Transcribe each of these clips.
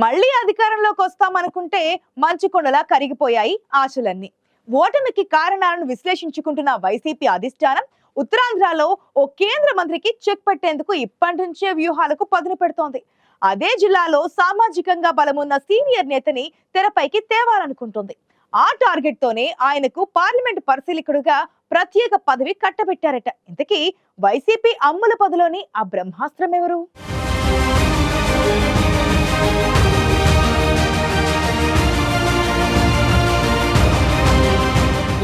మళ్లీ అధికారంలోకి వస్తామనుకుంటే మంచుకొండలా కరిగిపోయాయి ఆశలన్నీ. ఓటమికి కారణాలను విశ్లేషించుకుంటున్న వైసీపీ అధిష్టానం ఉత్తరాంధ్రలో ఓ కేంద్ర మంత్రికి చెక్ పెట్టేందుకు ఇప్పటి నుంచే వ్యూహాలకు పదును పెడుతోంది. అదే జిల్లాలో సామాజికంగా బలమున్న సీనియర్ నేతని తెరపైకి తేవాలనుకుంటుంది. ఆ టార్గెట్ తోనే ఆయనకు పార్లమెంట్ పరిశీలకుడుగా ప్రత్యేక పదవి కట్టబెట్టారట. ఇంతకీ వైసీపీ అమ్ముల పదలోని ఆ బ్రహ్మాస్త్రం ఎవరు?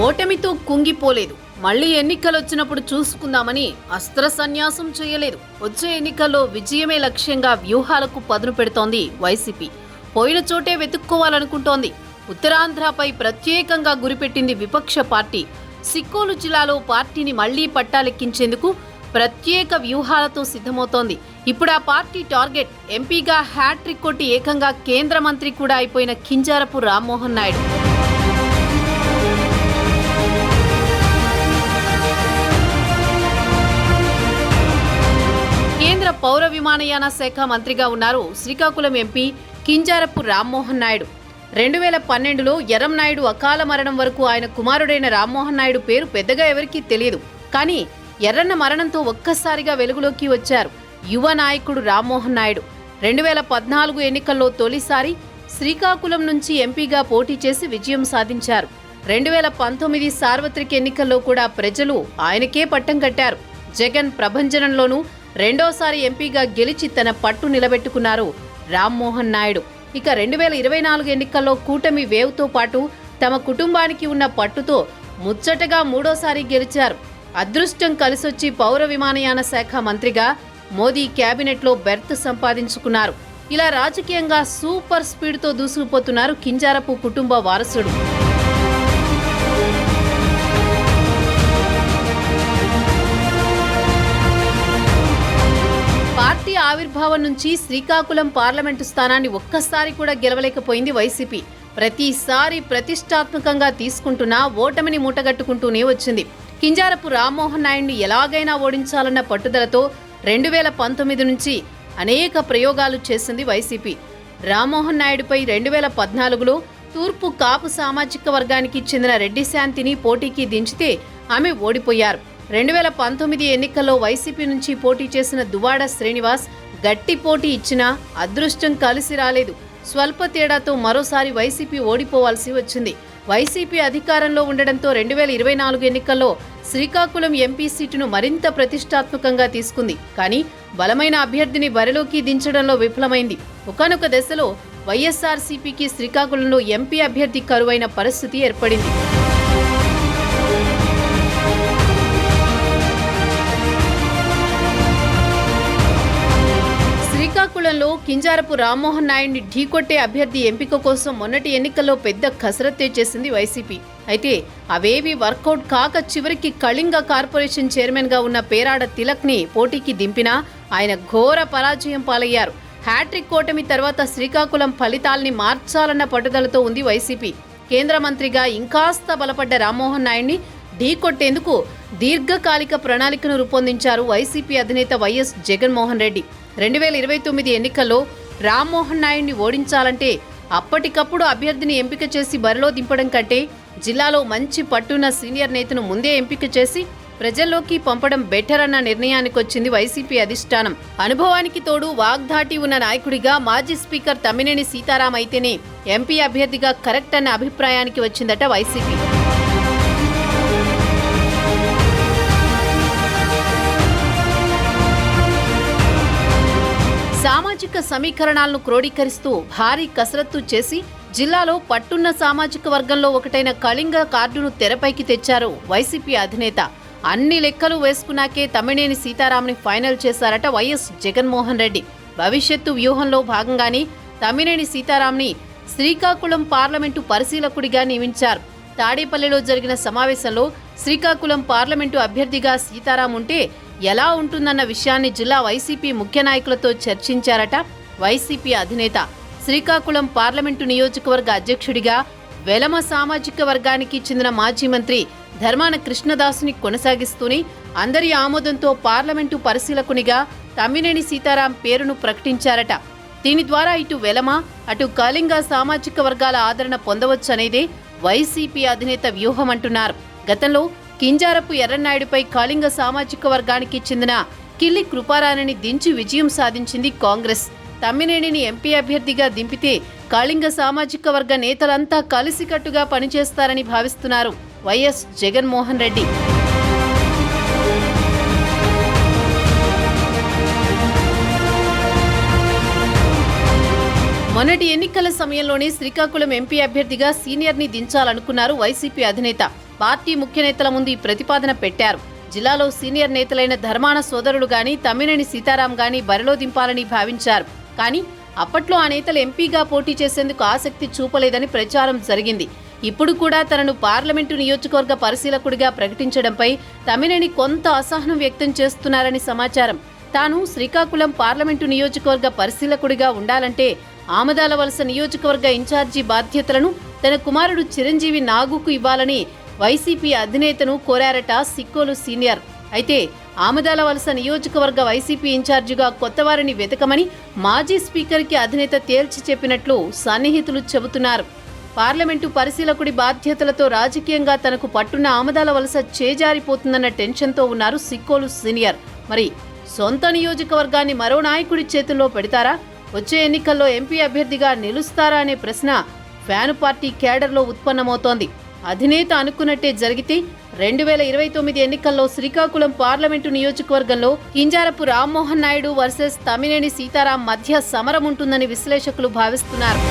ఓటమితో కుంగిపోలేదు. మళ్లీ ఎన్నికలొచ్చినప్పుడు చూసుకుందామని అస్త్ర సన్యాసం చేయలేదు. వచ్చే ఎన్నికల్లో విజయమే లక్ష్యంగా వ్యూహాలకు పదును పెడుతోంది వైసీపీ. పోయిన చోటే వెతుక్కోవాలనుకుంటోంది. ఉత్తరాంధ్రపై ప్రత్యేకంగా గురిపెట్టింది విపక్ష పార్టీ. సిక్కోలు జిల్లాలో పార్టీని మళ్లీ పట్టాలెక్కించేందుకు ప్రత్యేక వ్యూహాలతో సిద్ధమవుతోంది. ఇప్పుడు ఆ పార్టీ టార్గెట్ ఎంపీగా హ్యాట్రిక్ కొట్టి ఏకంగా కేంద్ర మంత్రి కూడా అయిపోయిన కింజారపు రామ్మోహన్ నాయుడు. కేంద్ర పౌర విమానయాన శాఖ మంత్రిగా ఉన్నారు శ్రీకాకుళం ఎంపీ కింజారపు రామ్మోహన్ నాయుడు. 2012లో ఎర్రంనాయుడు అకాల మరణం వరకు ఆయన కుమారుడైన రామ్మోహన్ నాయుడు పేరు పెద్దగా ఎవరికీ తెలియదు. కానీ ఎర్రన్న మరణంతో ఒక్కసారిగా వెలుగులోకి వచ్చారు యువ నాయకుడు రామ్మోహన్ నాయుడు. 2014 ఎన్నికల్లో తొలిసారి శ్రీకాకుళం నుంచి ఎంపీగా పోటీ చేసి విజయం సాధించారు. 2019 సార్వత్రిక ఎన్నికల్లో కూడా ప్రజలు ఆయనకే పట్టం కట్టారు. జగన్ ప్రభంజనంలోనూ రెండోసారి ఎంపీగా గెలిచి తన పట్టు నిలబెట్టుకున్నారు రామ్మోహన్ నాయుడు. ఇక 2024 ఎన్నికల్లో కూటమి వేవ్తో పాటు తమ కుటుంబానికి ఉన్న పట్టుతో ముచ్చటగా మూడోసారి గెలిచారు. అదృష్టం కలిసొచ్చి పౌర విమానయాన శాఖ మంత్రిగా మోదీ క్యాబినెట్లో బెర్త్ సంపాదించుకున్నారు. ఇలా రాజకీయంగా సూపర్ స్పీడ్తో దూసుకుపోతున్నారు కింజారపు కుటుంబ వారసుడు. పార్టీ ఆవిర్భావం నుంచి శ్రీకాకుళం పార్లమెంటు స్థానాన్ని ఒక్కసారి కూడా గెలవలేకపోయింది వైసీపీ. ప్రతిసారి ప్రతిష్టాత్మకంగా తీసుకుంటున్నా ఓటమిని మూటగట్టుకుంటూనే వచ్చింది. కింజారపు రామ్మోహన్ నాయుడిని ఎలాగైనా ఓడించాలన్న పట్టుదలతో 2019 నుంచి అనేక ప్రయోగాలు చేసింది వైసీపీ. రామ్మోహన్ నాయుడుపై 2014లో తూర్పు కాపు సామాజిక వర్గానికి చెందిన రెడ్డి శాంతిని పోటీకి దించితే ఆమె ఓడిపోయారు. 2019 ఎన్నికల్లో వైసీపీ నుంచి పోటీ చేసిన దువ్వాడ శ్రీనివాస్ గట్టి పోటీ ఇచ్చినా అదృష్టం కలిసి రాలేదు. స్వల్ప తేడాతో మరోసారి వైసీపీ ఓడిపోవాల్సి వచ్చింది. వైసీపీ అధికారంలో ఉండడంతో 2024 ఎన్నికల్లో శ్రీకాకుళం ఎంపీ సీటును మరింత ప్రతిష్టాత్మకంగా తీసుకుంది. కానీ బలమైన అభ్యర్థిని బరిలోకి దించడంలో విఫలమైంది. ఒకానొక దశలో వైఎస్ఆర్సీపీకి శ్రీకాకుళంలో ఎంపీ అభ్యర్థి కరువైన పరిస్థితి ఏర్పడింది. శ్రీకాకుళంలో కింజారపు రామ్మోహన్ నాయుడిని ఢీకొట్టే అభ్యర్థి ఎంపిక కోసం మొన్నటి ఎన్నికల్లో పెద్ద కసరత్తే చేసింది వైసీపీ. అయితే అవేవి వర్కౌట్ కాక చివరికి కళింగ కార్పొరేషన్ చైర్మన్ గా ఉన్న పేరాడ తిలక్ ని పోటీకి దింపినా ఆయన ఘోర పరాజయం పాలయ్యారు. హ్యాట్రిక్ కూటమి తర్వాత శ్రీకాకుళం ఫలితాల్ని మార్చాలన్న పట్టుదలతో ఉంది వైసీపీ. కేంద్ర మంత్రిగా ఇంకాస్త బలపడ్డ రామ్మోహన్ నాయుడిని ఢీకొట్టేందుకు దీర్ఘకాలిక ప్రణాళికను రూపొందించారు వైసీపీ అధినేత వైఎస్ జగన్మోహన్ రెడ్డి. 2029 ఎన్నికల్లో రామ్మోహన్ నాయుడిని ఓడించాలంటే అప్పటికప్పుడు అభ్యర్థిని ఎంపిక చేసి బరిలో దింపడం కంటే జిల్లాలో మంచి పట్టున్న సీనియర్ నేతను ముందే ఎంపిక చేసి ప్రజల్లోకి పంపడం బెటర్ అన్న నిర్ణయానికొచ్చింది వైసీపీ అధిష్టానం. అనుభవానికి తోడు వాగ్దాటి ఉన్న నాయకుడిగా మాజీ స్పీకర్ తమ్మినేని సీతారాం అయితేనే ఎంపీ అభ్యర్థిగా కరెక్ట్ అన్న అభిప్రాయానికి వచ్చిందట వైసీపీ. సామాజిక సమీకరణాలను క్రోడీకరిస్తూ భారీ కసరత్తు చేసి జిల్లాలో పట్టున్న సామాజిక వర్గంలో ఒకటైన కళింగ కార్డును తెరపైకి తెచ్చారు వైసీపీ అధినేత. అన్ని లెక్కలు వేసుకున్నాకే తమ్మినేని సీతారాంని ఫైనల్ చేశారట వైఎస్ జగన్మోహన్ రెడ్డి. భవిష్యత్తు వ్యూహంలో భాగంగానే తమ్మినేని సీతారాంని శ్రీకాకుళం పార్లమెంటు పరిశీలకుడిగా నియమించారు. తాడేపల్లిలో జరిగిన సమావేశంలో శ్రీకాకుళం పార్లమెంటు అభ్యర్థిగా సీతారాం ఉంటే ఎలా ఉంటుందన్న విషయాన్ని జిల్లా వైసీపీ ముఖ్య నాయకులతో చర్చించారట వైసీపీ అధినేత. శ్రీకాకుళం పార్లమెంటు నియోజకవర్గ అధ్యక్షుడిగా వెలమ సామాజిక వర్గానికి చెందిన మాజీ మంత్రి ధర్మాన కృష్ణదాసుని కొనసాగిస్తూనే అందరి ఆమోదంతో పార్లమెంటు పరిశీలకునిగా తమ్మినేని సీతారాం పేరును ప్రకటించారట. దీని ద్వారా ఇటు వెలమ అటు కళింగ సామాజిక వర్గాల ఆదరణ పొందవచ్చనేదే వైసీపీ అధినేత వ్యూహం అంటున్నారు. గతంలో కింజారపు ఎర్రన్నాయుడుపై కళింగ సామాజిక వర్గానికి చెందిన కిల్లి కృపారాణిని దించి విజయం సాధించింది కాంగ్రెస్. తమ్మినేనిని ఎంపీ అభ్యర్థిగా దింపితే కళింగ సామాజిక వర్గ నేతలంతా కలిసికట్టుగా పనిచేస్తారని భావిస్తున్నారు వైఎస్ జగన్మోహన్ రెడ్డి. మొన్నటి ఎన్నికల సమయంలోనే శ్రీకాకుళం ఎంపీ అభ్యర్థిగా సీనియర్ని దించాలనుకున్నారు వైసీపీ అధినేత. పార్టీ ముఖ్య నేతల ముందు ఈ ప్రతిపాదన పెట్టారు. జిల్లాలో సీనియర్ నేతలైన ధర్మాన సోదరులు గాని తమ్మినేని సీతారాం గాని బరిలో దింపాలని భావించారు. కానీ అప్పట్లో ఆ నేతలు ఎంపీగా పోటీ చేసేందుకు ఆసక్తి చూపలేదని ప్రచారం జరిగింది. ఇప్పుడు కూడా తనను పార్లమెంటు నియోజకవర్గ పరిశీలకుడిగా ప్రకటించడంపై తమ్మినేని కొంత అసహనం వ్యక్తం చేస్తున్నారని సమాచారం. తాను శ్రీకాకుళం పార్లమెంటు నియోజకవర్గ పరిశీలకుడిగా ఉండాలంటే ఆమదాల వలస నియోజకవర్గ ఇన్ఛార్జి బాధ్యతలను తన కుమారుడు చిరంజీవి నాగుకు ఇవ్వాలని వైసీపీ అధినేతను కోరారట సిక్కోలు సీనియర్. అయితే ఆమదాల వలస నియోజకవర్గ వైసీపీ ఇన్ఛార్జిగా కొత్తవారిని వెతకమని మాజీ స్పీకర్కి అధినేత తేల్చి చెప్పినట్లు సన్నిహితులు చెబుతున్నారు. పార్లమెంటు పరిశీలకుడి బాధ్యతలతో రాజకీయంగా తనకు పట్టున్న ఆమదాల వలస చేజారిపోతుందన్న టెన్షన్తో ఉన్నారు సిక్కోలు సీనియర్. మరి సొంత నియోజకవర్గాన్ని మరో నాయకుడి చేతుల్లో పెడతారా? వచ్చే ఎన్నికల్లో ఎంపీ అభ్యర్థిగా నిలుస్తారా అనే ప్రశ్న ఫ్యాను పార్టీ కేడర్లో ఉత్పన్నమవుతోంది. అధినేత అనుకున్నట్టే జరిగితే 2029 ఎన్నికల్లో శ్రీకాకుళం పార్లమెంటు నియోజకవర్గంలో కింజారపు రామ్మోహన్ నాయుడు వర్సెస్ తమ్మినేని సీతారాం మధ్య సమరం ఉంటుందని విశ్లేషకులు భావిస్తున్నారు.